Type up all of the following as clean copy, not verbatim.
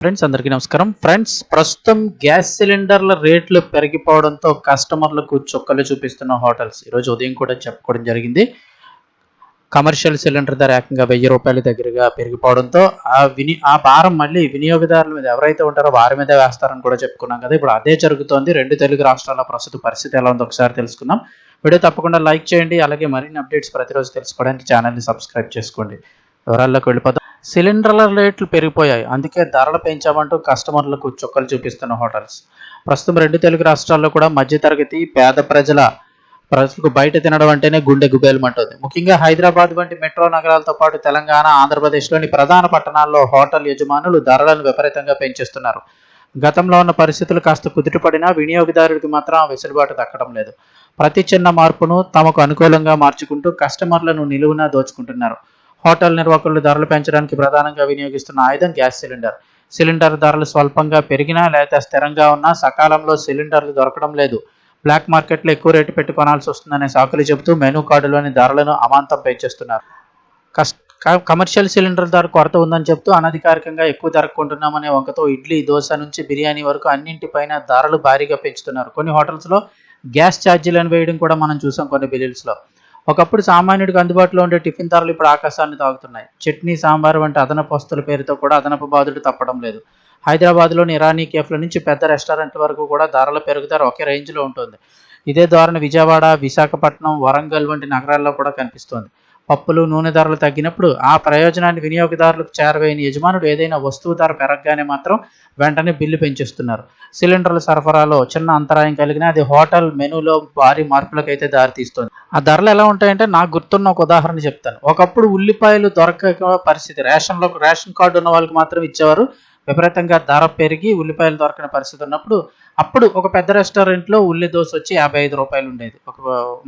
Friends అందరికీ నమస్కారం. Friends ప్రస్తుతం గ్యాస్ సిలిండర్ల రేట్లు పెరిగిపోవడంతో కస్టమర్లకు చుక్కలు చూపిస్తున్న హోటల్స్ ఈరోజు ఉదయం కూడా చెప్పుకోవడం జరిగింది. కమర్షియల్ సిలిండర్ ధర ఏకంగా ₹1000 దగ్గరగా పెరిగిపోవడంతో ఆ భారం మళ్ళీ వినియోగదారుల మీద ఎవరైతే ఉంటారో వారి మీద వేస్తారని కూడా చెప్పుకున్నాం కదా. ఇప్పుడు అదే జరుగుతోంది. 2 తెలుగు రాష్ట్రాల ప్రస్తుత పరిస్థితి ఎలా ఉందో ఒకసారి తెలుసుకుందాం. వీడియో తప్పకుండా లైక్ చేయండి. అలాగే మరిన్ని అప్డేట్స్ ప్రతిరోజు తెలుసుకోవడానికి ఛానల్ని సబ్స్క్రైబ్ చేసుకోండి. వివరాల్లోకి వెళ్ళిపోతాం. సిలిండర్ల రేట్లు పెరిగిపోయాయి, అందుకే ధరలు పెంచామంటూ కస్టమర్లకు చుక్కలు చూపిస్తున్న హోటల్స్ ప్రస్తుతం 2 తెలుగు రాష్ట్రాల్లో కూడా మధ్యతరగతి పేద ప్రజలకు బయట తినడం అంటేనే గుండె గుబేలమంటుంది. ముఖ్యంగా హైదరాబాద్ వంటి మెట్రో నగరాలతో పాటు తెలంగాణ, ఆంధ్రప్రదేశ్లోని ప్రధాన పట్టణాల్లో హోటల్ యజమానులు ధరలను విపరీతంగా పెంచేస్తున్నారు. గతంలో ఉన్న పరిస్థితులు కాస్త కుదుటపడినా వినియోగదారుడికి మాత్రం ఆ వెసులుబాటు దక్కడం లేదు. ప్రతి చిన్న మార్పును తమకు అనుకూలంగా మార్చుకుంటూ కస్టమర్లను నిలువునా దోచుకుంటున్నారు. హోటల్ నిర్వాహకులు ధరలు పెంచడానికి ప్రధానంగా వినియోగిస్తున్న ఆయుధం గ్యాస్ సిలిండర్. సిలిండర్ ధరలు స్వల్పంగా పెరిగినా లేదా స్థిరంగా ఉన్నా సకాలంలో సిలిండర్లు దొరకడం లేదు. బ్లాక్ మార్కెట్లో ఎక్కువ రేటు పెట్టి కొనాల్సి వస్తుందనే సాకులు చెబుతూ మెనూ కార్డులోని ధరలను అమాంతం పెంచేస్తున్నారు. కమర్షియల్ సిలిండర్ ధర కొరత ఉందని చెప్తూ అనధికారికంగా ఎక్కువ ధరకు కొంటున్నామనే వంకతో ఇడ్లీ, దోశ నుంచి బిర్యానీ వరకు అన్నింటిపైన ధరలు భారీగా పెంచుతున్నారు. కొన్ని హోటల్స్లో గ్యాస్ ఛార్జీలను వేయడం కూడా మనం చూసాం కొన్ని బిల్లుల్స్లో. ఒకప్పుడు సామాన్యుడికి అందుబాటులో ఉండే టిఫిన్ ధరలు ఇప్పుడు ఆకాశాన్ని తాగుతున్నాయి. చట్నీ, సాంబార్ వంటి అదనపు వస్తువుల పేరుతో కూడా అదనపు బాధుడు తప్పడం లేదు. హైదరాబాద్లోని ఇరానీ కేఫ్ల నుంచి పెద్ద రెస్టారెంట్ల వరకు కూడా ధరల పెరుగుదల ఒకే రేంజ్లో ఉంటుంది. ఇదే ధోరణి విజయవాడ, విశాఖపట్నం, వరంగల్ వంటి నగరాల్లో కూడా కనిపిస్తోంది. పప్పులు, నూనె ధరలు తగ్గినప్పుడు ఆ ప్రయోజనాన్ని వినియోగదారులకు చేరవేయని యజమానుడు ఏదైనా వస్తువు ధర పెరగగానే మాత్రం వెంటనే బిల్లు పెంచేస్తున్నారు. సిలిండర్ల సరఫరాలో చిన్న అంతరాయం కలిగినా అది హోటల్ మెనూలో భారీ మార్పులకైతే దారితీస్తుంది. ఆ ధరలు ఎలా ఉంటాయంటే నాకు గుర్తున్న ఒక ఉదాహరణ చెప్తాను. ఒకప్పుడు ఉల్లిపాయలు దొరకక పరిస్థితి, రేషన్ కార్డు ఉన్న వాళ్ళకి మాత్రం ఇచ్చేవారు. విపరీతంగా ధర పెరిగి ఉల్లిపాయలు దొరకని పరిస్థితి ఉన్నప్పుడు అప్పుడు ఒక పెద్ద రెస్టారెంట్లో ఉల్లి దోశ వచ్చి ₹55 ఉండేది. ఒక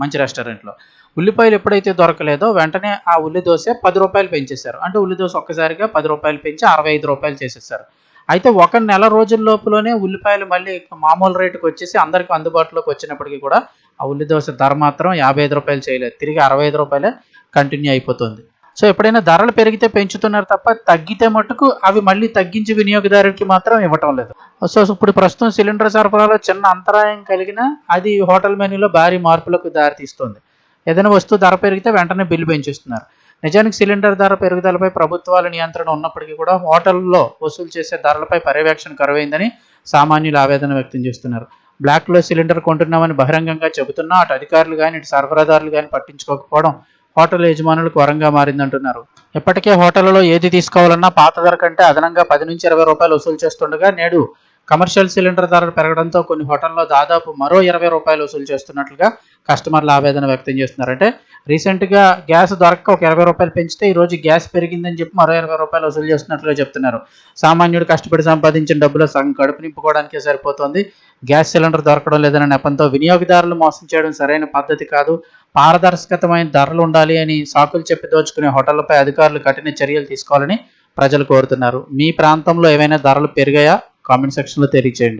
మంచి రెస్టారెంట్లో ఉల్లిపాయలు ఎప్పుడైతే దొరకలేదో వెంటనే ఆ ఉల్లి దోశ ₹10 పెంచేశారు. అంటే ఉల్లి దోశ ఒక్కసారిగా ₹10 పెంచి ₹65 చేసేసారు. అయితే ఒక నెల రోజుల లోపులోనే ఉల్లిపాయలు మళ్ళీ మామూలు రేటుకి వచ్చేసి అందరికీ అందుబాటులోకి వచ్చినప్పటికీ కూడా ఆ ఉల్లి దోశ ధర మాత్రం ₹55 చేయలేదు. తిరిగి ₹65 కంటిన్యూ అయిపోతుంది. సో ఎప్పుడైనా ధరలు పెరిగితే పెంచుతున్నారు తప్ప తగ్గితే మటుకు అవి మళ్ళీ తగ్గించి వినియోగదారుడికి మాత్రం ఇవ్వటం లేదు. సో ఇప్పుడు ప్రస్తుతం సిలిండర్ సరఫరాలో చిన్న అంతరాయం కలిగినా అది హోటల్ మెనూలో భారీ మార్పులకు దారితీస్తుంది. ఏదైనా వస్తువు ధర పెరిగితే వెంటనే బిల్లు పెంచేస్తున్నారు. నిజానికి సిలిండర్ ధర పెరుగుదలపై ప్రభుత్వాల నియంత్రణ ఉన్నప్పటికీ కూడా హోటల్లో వసూలు చేసే ధరలపై పర్యవేక్షణ కరువైందని సామాన్యులు ఆవేదన వ్యక్తం చేస్తున్నారు. బ్లాక్లో సిలిండర్ కొంటున్నామని బహిరంగంగా చెబుతున్నా అటు అధికారులు కానీ ఇటు సరఫరాదారులు కానీ పట్టించుకోకపోవడం హోటల్ యజమానులకు వరంగా మారిందంటున్నారు. ఇప్పటికే హోటళ్లలో ఏది తీసుకోవాలన్నా పాత ధర కంటే అదనంగా ₹10 నుంచి ₹20 వసూలు చేస్తుండగా నేడు కమర్షియల్ సిలిండర్ ధరలు పెరగడంతో కొన్ని హోటల్లో దాదాపు మరో ₹20 వసూలు చేస్తున్నట్లుగా కస్టమర్లు ఆవేదన వ్యక్తం చేస్తున్నారు. అంటే రీసెంట్గా గ్యాస్ దొరక్క ఒక ₹20 పెంచితే ఈరోజు గ్యాస్ పెరిగిందని చెప్పి మరో ₹20 వసూలు చేస్తున్నట్లుగా చెప్తున్నారు. సామాన్యుడు కష్టపడి సంపాదించిన డబ్బులు సగం కడుపు నింపుకోవడానికే సరిపోతుంది. గ్యాస్ సిలిండర్ దొరకడం లేదనే నెపంతో వినియోగదారులు మోసం చేయడం సరైన పద్ధతి కాదు. పారదర్శకతమైన ధరలు ఉండాలి అని సాకులు చెప్పి దోచుకునే హోటళ్లపై అధికారులు కఠిన చర్యలు తీసుకోవాలని ప్రజలు కోరుతున్నారు. మీ ప్రాంతంలో ఏవైనా ధరలు పెరిగాయా? కామెంట్ సెక్షన్లో తెలియజేయండి.